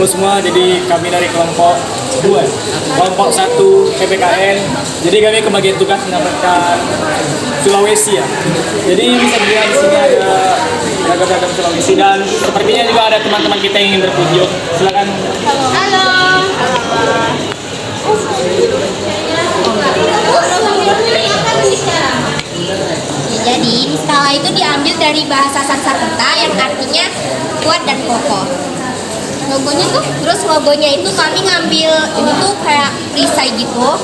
semua, jadi kami dari kelompok 2, kelompok 1 PPKN. Jadi kami kebagian tugas mendapatkan Sulawesi ya. Jadi bisa dilihat di sini ada beragam Sulawesi dan sepertinya juga ada teman-teman kita yang ingin berkunjung. Silakan. Halo. Jadi Niskala itu diambil dari bahasa Sanskerta yang artinya kuat dan kokoh. Logonya itu kami ngambil ini tuh kayak perisai gitu,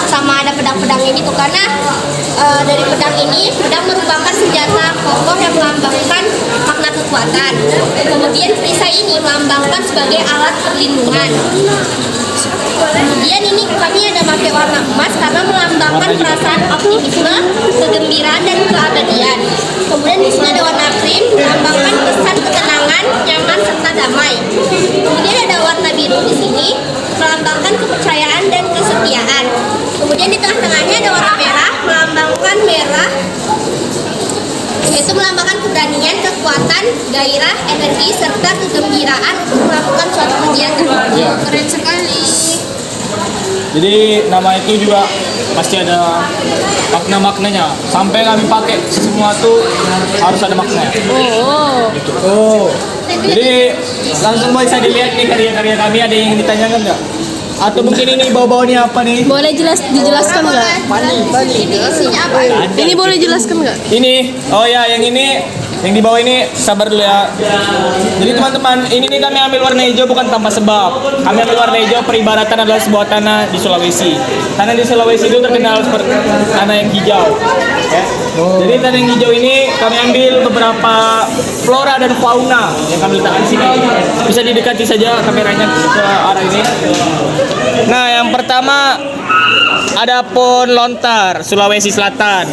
sama ada pedang-pedangnya gitu karena dari pedang ini pedang merupakan senjata kokoh yang melambangkan makna kekuatan. Kemudian perisai ini melambangkan sebagai alat perlindungan. Kemudian ini kami ada pakai warna emas karena melambangkan perasaan optimisme, kegembiraan dan keabadian. Kemudian di sini ada warna krim melambangkan kesan ketenangan, nyaman serta damai. Kemudian ada warna biru di sini melambangkan kepercayaan dan kesetiaan. Kemudian di tengah-tengahnya ada warna merah melambangkan merah, yaitu melambangkan keberanian, kekuatan, gairah, energi serta kegembiraan untuk melakukan suatu kegiatan. Keren sekali. Jadi nama itu juga pasti ada makna-maknanya. Sampai kami pakai semua tuh harus ada makna. Gitu. Jadi langsung bisa dilihat nih karya-karya kami. Ada yang ditanyakan nggak? Atau mungkin ini bau-baunya apa nih? Boleh dijelaskan nggak? Ini isinya apa? Ini boleh jelaskan nggak? Ini, oh ya, yang ini, yang di bawah ini, sabar dulu ya. Jadi teman-teman, ini nih kami ambil warna hijau bukan tanpa sebab. Kami ambil warna hijau, peribaratan adalah sebuah tanah di Sulawesi. Tanah di Sulawesi itu terkenal seperti tanah yang hijau. Ya. Jadi tanah yang hijau ini kami ambil beberapa flora dan fauna yang kami letakkan di sini. Bisa didekati saja kameranya ke arah ini. Nah, yang pertama ada pohon lontar Sulawesi Selatan.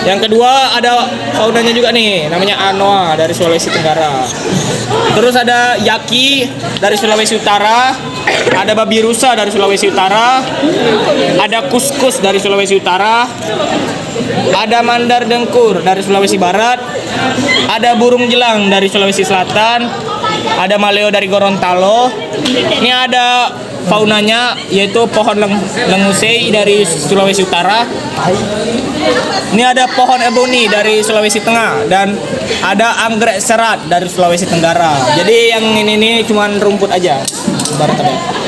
Yang kedua ada faunanya juga nih, namanya Anoa dari Sulawesi Tenggara. Terus ada Yaki dari Sulawesi Utara, ada babi rusa dari Sulawesi Utara, ada kuskus dari Sulawesi Utara, ada mandar dengkur dari Sulawesi Barat, ada burung jelang dari Sulawesi Selatan, ada maleo dari Gorontalo. Ini ada faunanya yaitu pohon lengusei dari Sulawesi Utara. Ini ada pohon ebony dari Sulawesi Tengah dan ada anggrek serat dari Sulawesi Tenggara. Jadi yang ini cuman rumput aja.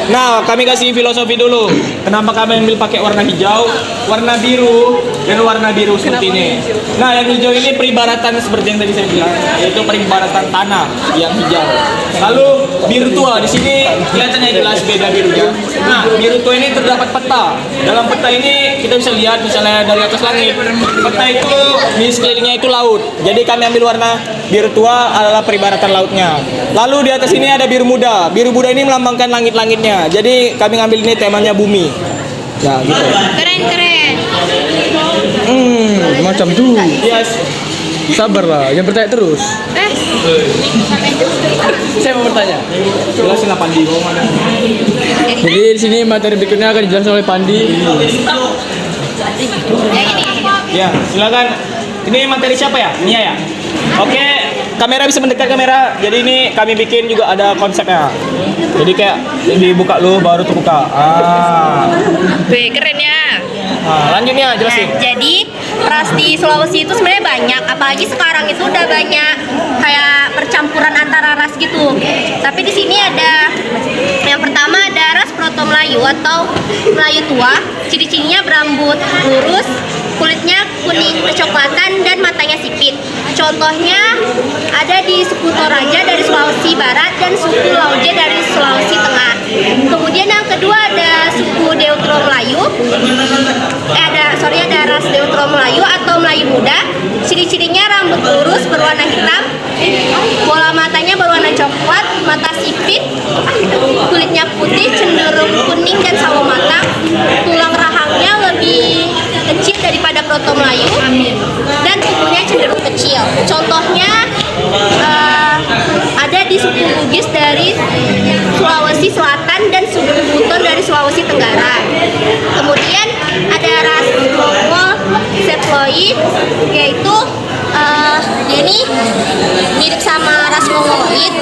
Nah, kami kasih filosofi dulu. Kenapa kami ambil pakai warna hijau, warna biru, dan warna biru seperti ini. Nah, yang hijau ini peribaratan seperti yang tadi saya bilang, yaitu peribaratan tanah yang hijau. Lalu biru tua di sini kelihatannya jelas beda birunya. Nah, biru tua ini terdapat peta. Dalam peta ini kita bisa lihat misalnya dari atas langit. Peta itu di sekelilingnya itu laut. Jadi kami ambil warna biru tua adalah peribaratan lautnya. Lalu di atas ini ada biru muda. Biru muda ini melambangkan langit-langitnya. Jadi kami ngambil ini temanya bumi. Ya gitu. Keren. Macam tuh. Yes. Sabar lah, yang bertanya terus. Saya mau bertanya. Jelasin lah Pandi. Jadi di sini materi berikutnya akan dijelaskan oleh Pandi. Ya, silakan. Ini materi siapa ya? Nia ya? Oke, kamera bisa mendekat kamera. Jadi ini kami bikin juga ada konsepnya. Jadi kayak dibuka lu baru terbuka. Wih, keren ya. Nah, lanjutnya jelasin. Nah, jadi ras di Sulawesi itu sebenarnya banyak, apalagi sekarang itu udah banyak kayak percampuran antara ras gitu. Tapi di sini ada yang pertama ada ras Proto Melayu atau Melayu tua. Ciri-cirinya berambut lurus, kulitnya kuning kecoklatan dan matanya sipit. Contohnya ada di suku Toraja dari Sulawesi Barat dan suku Lauje dari Sulawesi Tengah. Kemudian yang kedua ada suku Deutro Melayu. Ada ras Deutro Melayu atau Melayu muda. Ciri-cirinya rambut lurus berwarna hitam, bola matanya berwarna coklat, mata sipit, kulitnya putih cenderung kuning dan sawo matang, tulang rahangnya lebih kecil daripada Proto Melayu dan tubuhnya cenderung kecil. Contohnya ada di suku Bugis dari Sulawesi Selatan dan suku Buton dari Sulawesi Tenggara. Kemudian ada ras Mongol Seploi, yaitu dia ini mirip sama ras Mongoloid.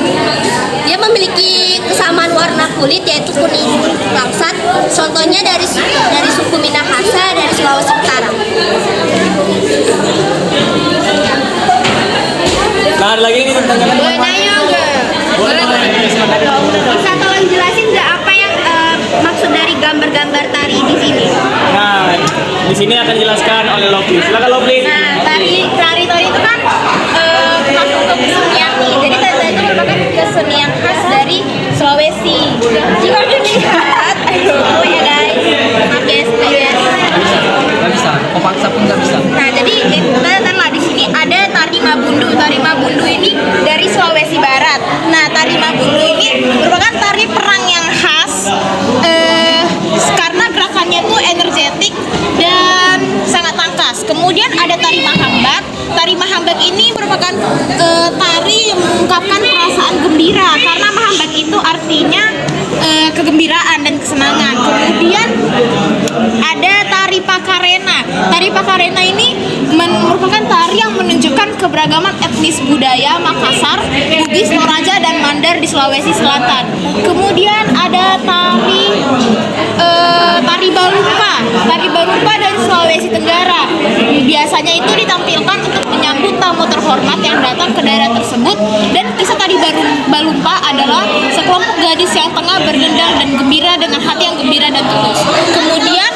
Dia memiliki kesamaan warna kulit yaitu kuning bangsat. Contohnya dari suku Minahasa dari Sulawesi Utara. Nah, ada lagi nih tentang Boleh nanya nggak? Bisa tolong jelasin nggak apa yang maksud dari gambar-gambar tari di sini? Nah, di sini akan dijelaskan oleh Lovely. Silakan Lovely. Nah, tari itu kan masuk ke kesenian nih. Jadi tari itu merupakan kesenian khas dari Sulawesi. Jika dilihat, aduh ya guys, maaf guys, Nggak bisa, kau paksa pun nggak bisa. Nah, jadi kita di sini ada tari Mabundu. Tari Mabundu ini dari Sulawesi Barat. Nah, tari Mabundu ini merupakan tari perang yang khas karena gerakannya tuh energetik dan sangat tangkas. Kemudian ada tari Mahambak. Tari Mahambak ini merupakan tari yang mengungkapkan perasaan gembira karena Mahambak itu artinya kegembiraan dan kesenangan. Kemudian ada tari Pakarena. Tari Pakarena ini merupakan tari yang menunjukkan keberagaman etnis budaya Makassar, Bugis, Toraja, dan Mandar di Sulawesi Selatan. Kemudian ada tari Balumpa. Tari Balumpa dari Sulawesi Tenggara. Biasanya itu ditampilkan untuk menyambut tamu terhormat yang datang ke daerah tersebut. Dan kisah tari Balumpa adalah sekelompok gadis yang tengah berdendang dan gembira dengan hati yang gembira dan tulus. Kemudian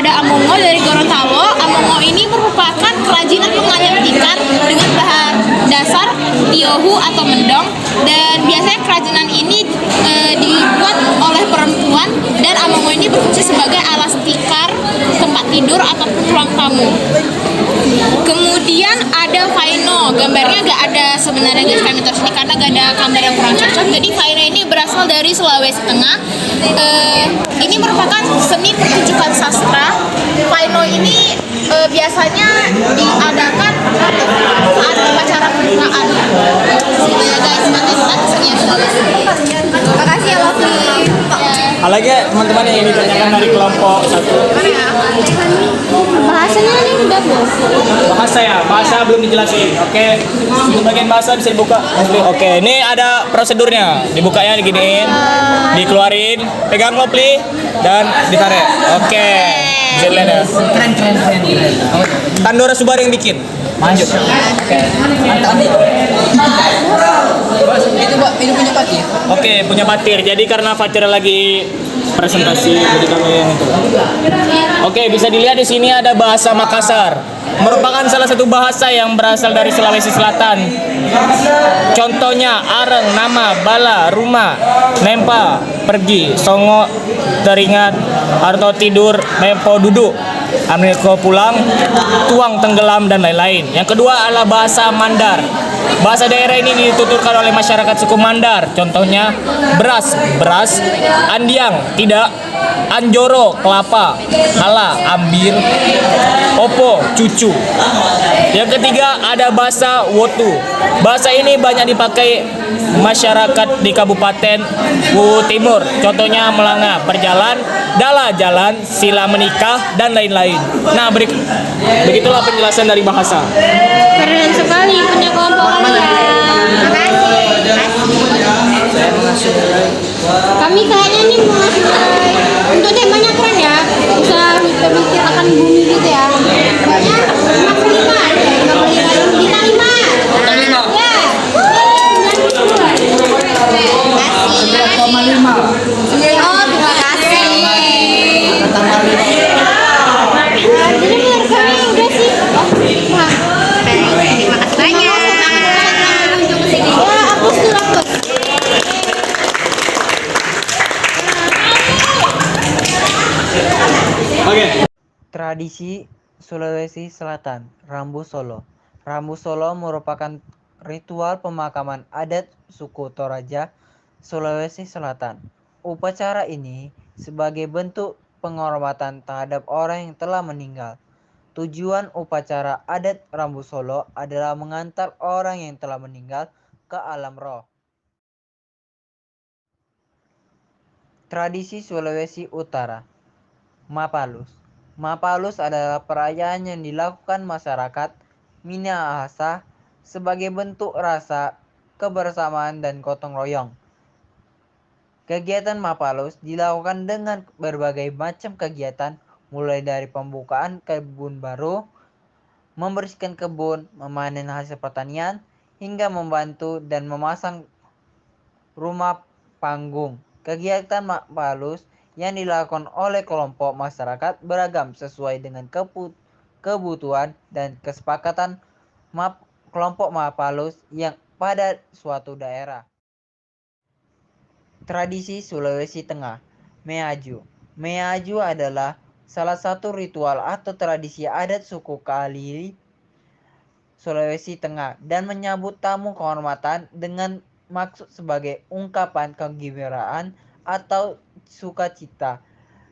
ada Amongo dari Gorontalo. Amongo ini merupakan kerajinan penganyam tikar dengan bahan dasar tiohu atau mendong, dan biasanya kerajinan ini dibuat oleh perempuan, dan Amongo ini berfungsi sebagai alas tikar, tempat tidur ataupun ruang tamu. Kemudian ada Faino, gambarnya gak ada sebenarnya guys kami taruh sini karena gak ada gambar yang kurang cocok. Jadi Faino ini berasal dari Sulawesi Tengah. Ini merupakan seni pertunjukan sastra. Faino ini biasanya diadakan saat upacara pembukaan. Gitu ya guys, tentang kesenian Sulawesi. Terima kasih ya Lovely. Ada lagi teman-teman yang ingin ditanyakan dari kelompok 1? Bahasanya ini udah belum? Bahasa ya, bahasa belum dijelasin. Oke, untuk bagian bahasa bisa dibuka. Oke, ini ada prosedurnya. Dibukanya diginiin, dikeluarin, pegang Lovely dan ditarik. Oke, bisa dilihat ya. Keren. Tandora Subar yang bikin. Lanjut. Oke. Mantap nih. Itu punya patir. Oke, punya Fatir. Jadi karena Fatir lagi presentasi, jadi kami yang itu. Oke, bisa dilihat di sini ada bahasa Makassar. Merupakan salah satu bahasa yang berasal dari Sulawesi Selatan. Contohnya areng, nama, bala, rumah, nempa, pergi, songo, teringat, arto tidur, mempo duduk, amneko pulang, tuang tenggelam, dan lain-lain. Yang kedua adalah bahasa Mandar. Bahasa daerah ini dituturkan oleh masyarakat suku Mandar. Contohnya beras, andiang, tidak, anjoro, kelapa, ala, ambir, opo, cucu. Yang ketiga ada bahasa Wotu. Bahasa ini banyak dipakai masyarakat di Kabupaten Wu Timur. Contohnya melanga, berjalan, dala, jalan, sila menikah, dan lain-lain. Nah, begitulah penjelasan dari bahasa. Keren sekali punya kelompok kalian. Kami kayaknya ini mengasih untuk temanya keren ya. Bisa mikir akan bumi gitu ya. Kayaknya 55 ada 55 bintang 5. Ya. Terima kasih. Oh, terima kasih. Jadi benar kami udah sih. Wah. Terima kasih banyak. Ya, aku. Oke. Tradisi Sulawesi Selatan, Rambu Solo. Rambu Solo merupakan ritual pemakaman adat suku Toraja, Sulawesi Selatan. Upacara ini sebagai bentuk penghormatan terhadap orang yang telah meninggal. Tujuan upacara adat Rambu Solo adalah mengantar orang yang telah meninggal ke alam roh. Tradisi Sulawesi Utara, Mapalus. Mapalus adalah perayaan yang dilakukan masyarakat Minahasa sebagai bentuk rasa kebersamaan dan gotong royong. Kegiatan Mapalus dilakukan dengan berbagai macam kegiatan, mulai dari pembukaan kebun baru, membersihkan kebun, memanen hasil pertanian, hingga membantu dan memasang rumah panggung. Kegiatan Mapalus yang dilakukan oleh kelompok masyarakat beragam sesuai dengan kebutuhan dan kesepakatan kelompok Mapalus yang pada suatu daerah. Tradisi Sulawesi Tengah, Meaju. Meaju adalah salah satu ritual atau tradisi adat suku Kalili Sulawesi Tengah dan menyambut tamu kehormatan dengan maksud sebagai ungkapan kegembiraan atau sukacita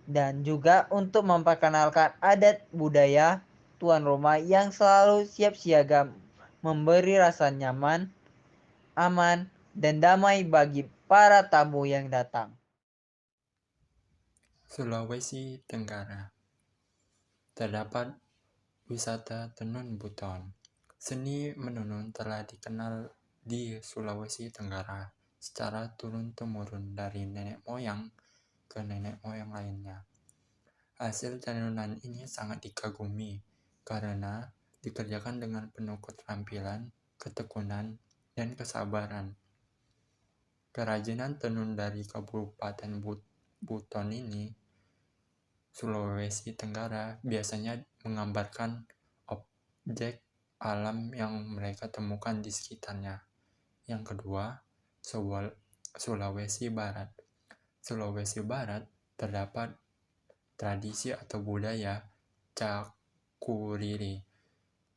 dan juga untuk memperkenalkan adat budaya tuan rumah yang selalu siap siaga memberi rasa nyaman, aman, dan damai bagi para tamu yang datang. Sulawesi Tenggara. Terdapat wisata Tenun Buton. Seni menenun telah dikenal di Sulawesi Tenggara secara turun-temurun dari nenek moyang ke nenek moyang lainnya. Hasil tenunan ini sangat dikagumi karena dikerjakan dengan penuh keterampilan, ketekunan, dan kesabaran. Kerajinan tenun dari Kabupaten Buton ini, Sulawesi Tenggara, biasanya menggambarkan objek alam yang mereka temukan di sekitarnya. Yang kedua, Sulawesi Barat. Sulawesi Barat terdapat tradisi atau budaya Cakuriri.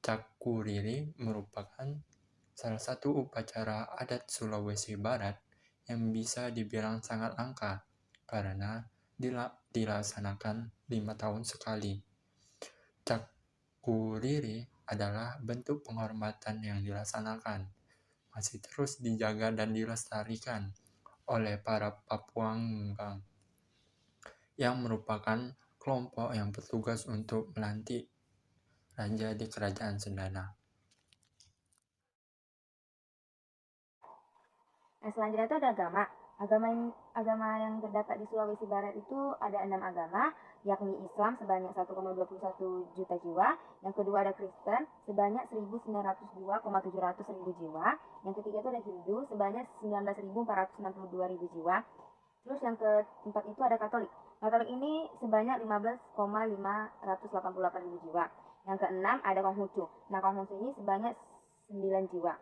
Cakuriri merupakan salah satu upacara adat Sulawesi Barat yang bisa dibilang sangat langka karena dilaksanakan 5 tahun sekali. Cakuriri adalah bentuk penghormatan yang dilaksanakan, masih terus dijaga dan dilestarikan oleh para Papuanggang yang merupakan kelompok yang bertugas untuk melantik raja di kerajaan Sendana. Nah, selanjutnya itu ada agama. Agama yang terdapat di Sulawesi Barat itu ada 6 agama, yakni Islam sebanyak 1,21 juta jiwa, yang kedua ada Kristen sebanyak 1.902,700 ribu jiwa, yang ketiga itu ada Hindu sebanyak 19.462 ribu jiwa, terus yang keempat itu ada Katolik. Katolik ini sebanyak 15,588 ribu jiwa. Yang keenam ada Konghucu. Nah, Konghucu ini sebanyak 9 jiwa.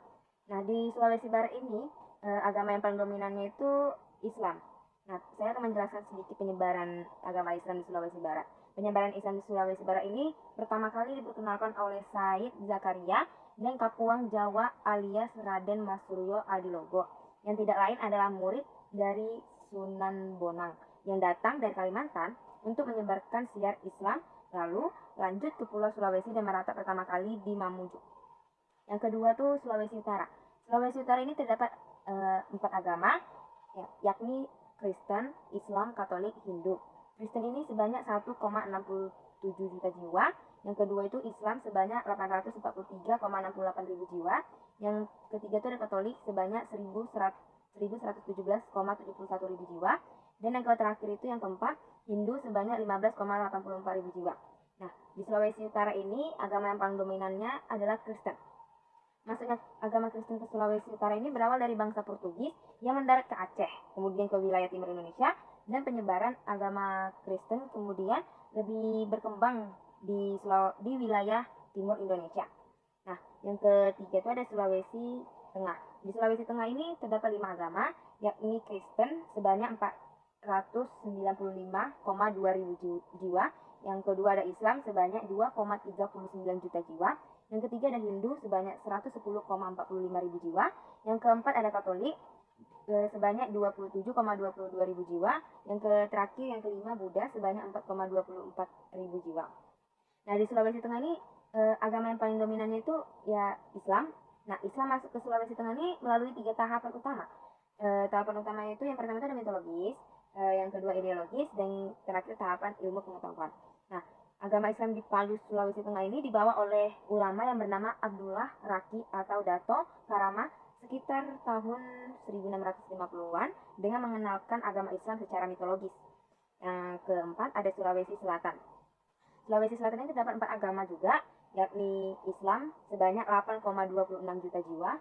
Nah, di Sulawesi Barat ini agama yang paling dominannya itu Islam. Nah, saya akan menjelaskan sedikit penyebaran agama Islam di Sulawesi Barat. Penyebaran Islam di Sulawesi Barat ini pertama kali diperkenalkan oleh Said Zakaria dan Kapuang Jawa alias Raden Mas Suryo Adilogo, yang tidak lain adalah murid dari Sunan Bonang yang datang dari Kalimantan untuk menyebarkan syiar Islam, lalu lanjut ke Pulau Sulawesi dan merata pertama kali di Mamuju. Yang kedua tuh Sulawesi Utara. Sulawesi Utara ini terdapat 4 agama, yakni Kristen, Islam, Katolik, Hindu. Kristen ini sebanyak 1,67 juta jiwa. Yang kedua itu Islam sebanyak 843,68 ribu jiwa. Yang ketiga itu ada Katolik sebanyak 1117,71 ribu jiwa. Dan yang terakhir itu yang keempat, Hindu sebanyak 15,84 ribu jiwa. Nah, di Sulawesi Utara ini agama yang paling dominannya adalah Kristen. Masuknya agama Kristen ke Sulawesi Utara ini berawal dari bangsa Portugis yang mendarat ke Aceh, kemudian ke wilayah timur Indonesia, dan penyebaran agama Kristen kemudian lebih berkembang di wilayah timur Indonesia. Nah, yang ketiga itu ada Sulawesi Tengah. Di Sulawesi Tengah ini terdapat 5 agama, yakni Kristen sebanyak 495,2 ribu jiwa. Yang kedua ada Islam sebanyak 2,39 juta jiwa. Yang ketiga ada Hindu sebanyak 110,45 ribu jiwa. Yang keempat ada Katolik sebanyak 27,22 ribu jiwa. Yang terakhir yang kelima Buddha sebanyak 4,24 ribu jiwa. Nah, di Sulawesi Tengah ini agama yang paling dominannya itu ya Islam. Nah, Islam masuk ke Sulawesi Tengah ini melalui 3 tahapan utama. Tahapan utama itu yang pertama itu ada mitologis, yang kedua ideologis, dan terakhir tahapan ilmu pengetahuan. Nah, Agama Islam di Palu, Sulawesi Tengah ini dibawa oleh ulama yang bernama Abdullah Raki atau Dato Karama sekitar tahun 1650-an dengan mengenalkan agama Islam secara mitologis. Yang keempat ada Sulawesi Selatan. Sulawesi Selatan ini terdapat 4 agama juga, yakni Islam sebanyak 8,26 juta jiwa,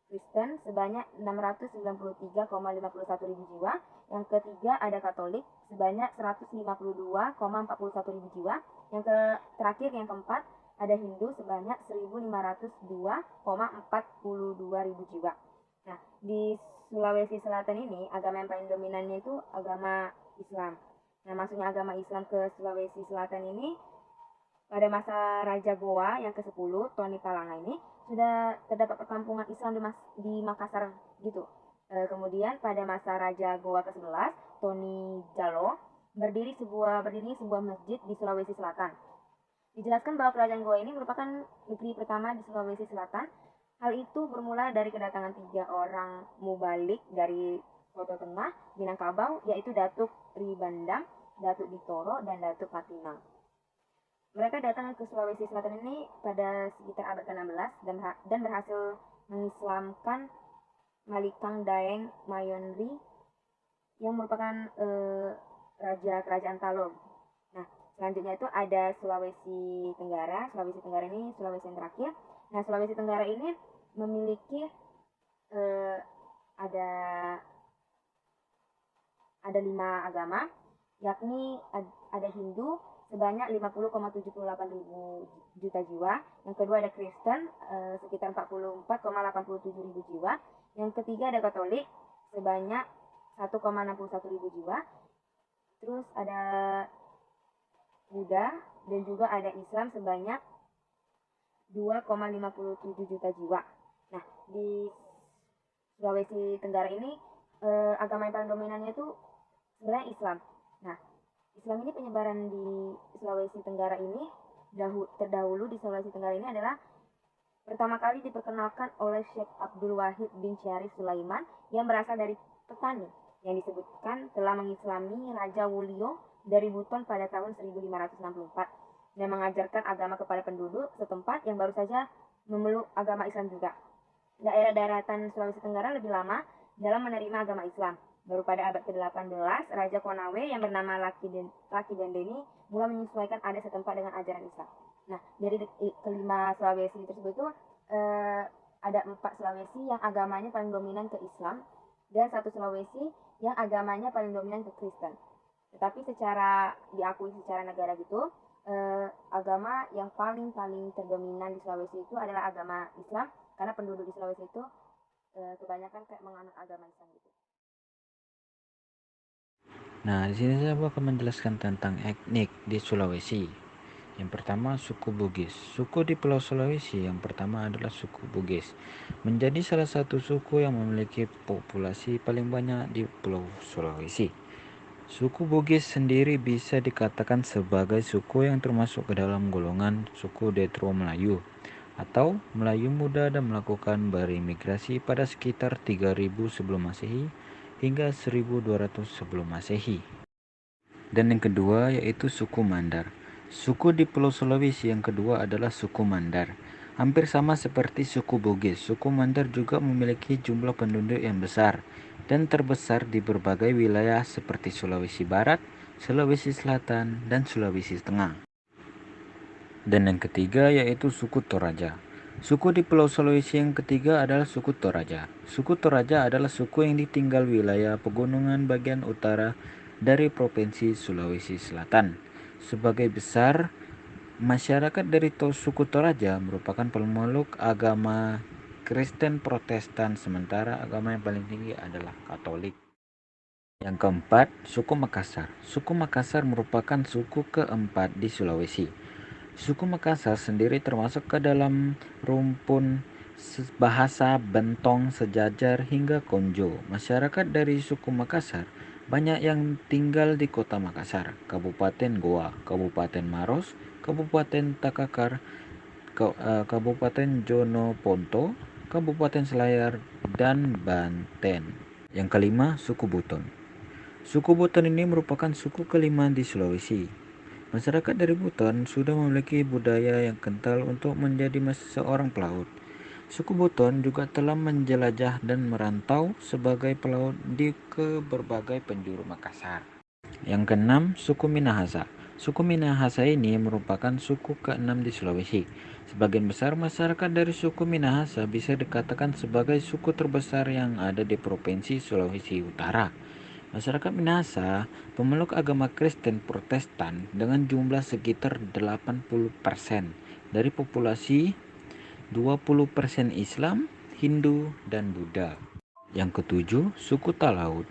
Kristen sebanyak 693,51 ribu jiwa, yang ketiga ada Katolik sebanyak 152,41 ribu jiwa, yang terakhir yang keempat ada Hindu sebanyak 1502,42 ribu jiwa. Nah, di Sulawesi Selatan ini agama yang paling dominannya itu agama Islam. Nah, masuknya agama Islam ke Sulawesi Selatan ini pada masa Raja Goa yang ke-10, Tony Palanga ini, sudah terdapat perkampungan Islam di Makassar gitu. Kemudian pada masa Raja Goa ke-11, Tony Jalo, berdiri sebuah masjid di Sulawesi Selatan. Dijelaskan bahwa kerajaan Goa ini merupakan negeri pertama di Sulawesi Selatan. Hal itu bermula dari kedatangan 3 orang mubalik dari Kota Tengah, Minangkabau, yaitu Datuk Ribandang, Datuk Ditoro, dan Datuk Patimang. Mereka datang ke Sulawesi Selatan ini pada sekitar abad ke-16 dan berhasil mengislamkan Malikang Daeng Mayonri yang merupakan raja kerajaan Talom. Nah, selanjutnya itu ada Sulawesi Tenggara. Sulawesi Tenggara ini Sulawesi yang terakhir. Nah, Sulawesi Tenggara ini memiliki ada 5 agama, yakni ada Hindu sebanyak 50,78 ribu juta jiwa, yang kedua ada Kristen sekitar 44,87 ribu jiwa, yang ketiga ada Katolik sebanyak 1,61 ribu jiwa, terus ada Buddha dan juga ada Islam sebanyak 2,57 juta jiwa. Nah, di Sulawesi Tenggara ini agama yang paling dominannya itu sebenarnya Islam. Nah, Islam ini penyebaran di Sulawesi Tenggara ini terdahulu di Sulawesi Tenggara ini adalah pertama kali diperkenalkan oleh Syekh Abdul Wahid bin Syarif Sulaiman yang berasal dari petani yang disebutkan telah mengislami Raja Wulio dari Buton pada tahun 1564 dan mengajarkan agama kepada penduduk setempat yang baru saja memeluk agama Islam juga. Daerah daratan Sulawesi Tenggara lebih lama dalam menerima agama Islam. Baru pada abad ke-18, Raja Konawe yang bernama Laki Dendeni mulai menyesuaikan adat setempat dengan ajaran Islam. Nah, dari kelima Sulawesi tersebut itu ada 4 Sulawesi yang agamanya paling dominan ke Islam dan 1 Sulawesi yang agamanya paling dominan ke Kristen. Tetapi secara diakui secara negara gitu, agama yang paling terdominan di Sulawesi itu adalah agama Islam karena penduduk di Sulawesi itu kebanyakan kayak menganut agama Islam gitu. Nah, di sini saya akan menjelaskan tentang etnik di Sulawesi. Yang pertama, suku Bugis. Suku di Pulau Sulawesi yang pertama adalah suku Bugis. Menjadi salah satu suku yang memiliki populasi paling banyak di Pulau Sulawesi. Suku Bugis sendiri bisa dikatakan sebagai suku yang termasuk ke dalam golongan suku Detro Melayu atau Melayu muda dan melakukan berimigrasi pada sekitar 3000 sebelum Masehi hingga 1200 sebelum Masehi. Dan yang kedua yaitu suku Mandar. Suku di Pulau Sulawesi yang kedua adalah suku Mandar. Hampir sama seperti suku Bugis, suku Mandar juga memiliki jumlah penduduk yang besar dan terbesar di berbagai wilayah seperti Sulawesi Barat, Sulawesi Selatan, dan Sulawesi Tengah. Dan yang ketiga yaitu suku Toraja. Suku di Pulau Sulawesi yang ketiga adalah suku Toraja. Suku Toraja adalah suku yang ditinggal wilayah pegunungan bagian utara dari Provinsi Sulawesi Selatan. Sebagai besar, masyarakat dari suku Toraja merupakan pemeluk agama Kristen Protestan, sementara agama yang paling tinggi adalah Katolik. Yang keempat, suku Makassar. Suku Makassar merupakan suku keempat di Sulawesi. Suku Makassar sendiri termasuk ke dalam rumpun bahasa Bentong, Sejajar, hingga Konjo. Masyarakat dari suku Makassar banyak yang tinggal di Kota Makassar, Kabupaten Goa, Kabupaten Maros, Kabupaten Takakar, Kabupaten Jonoponto, Kabupaten Selayar, dan Banten. Yang kelima, suku Buton. Suku Buton ini merupakan suku kelima di Sulawesi. Masyarakat dari Buton sudah memiliki budaya yang kental untuk menjadi seorang pelaut. Suku Buton juga telah menjelajah dan merantau sebagai pelaut ke berbagai penjuru Makassar. Yang keenam, suku Minahasa. Suku Minahasa ini merupakan suku keenam di Sulawesi. Sebagian besar masyarakat dari suku Minahasa bisa dikatakan sebagai suku terbesar yang ada di Provinsi Sulawesi Utara. Masyarakat Minahasa pemeluk agama Kristen Protestan dengan jumlah sekitar 80% dari populasi, 20% Islam, Hindu, dan Buddha. Yang ketujuh, suku Talaud.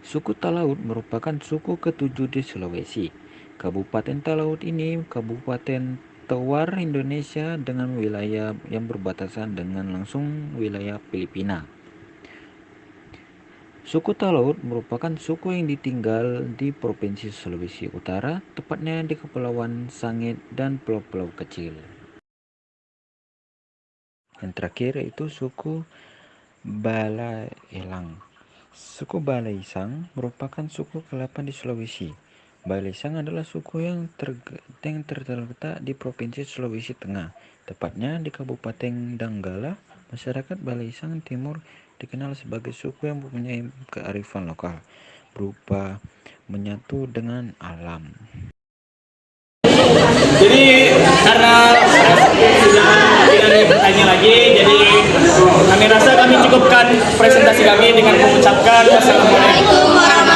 Suku Talaud merupakan suku ketujuh di Sulawesi. Kabupaten Talaud ini kabupaten terluar Indonesia dengan wilayah yang berbatasan dengan langsung wilayah Filipina. Suku Talaud merupakan suku yang ditinggal di Provinsi Sulawesi Utara, tepatnya di Kepulauan Sangit dan pulau-pulau kecil. Yang terakhir yaitu suku Balaelang. Suku Balaisang merupakan suku ke-8 di Sulawesi. Balaisang adalah suku yang terletak di Provinsi Sulawesi Tengah, tepatnya di Kabupaten Donggala. Masyarakat Balaisang Timur dikenal sebagai suku yang mempunyai kearifan lokal berupa menyatu dengan alam. Jadi karena sudah tidak ada yang bertanya lagi, jadi kami rasa kami cukupkan presentasi kami dengan mengucapkan wassalamualaikum warahmatullahi wabarakatuh.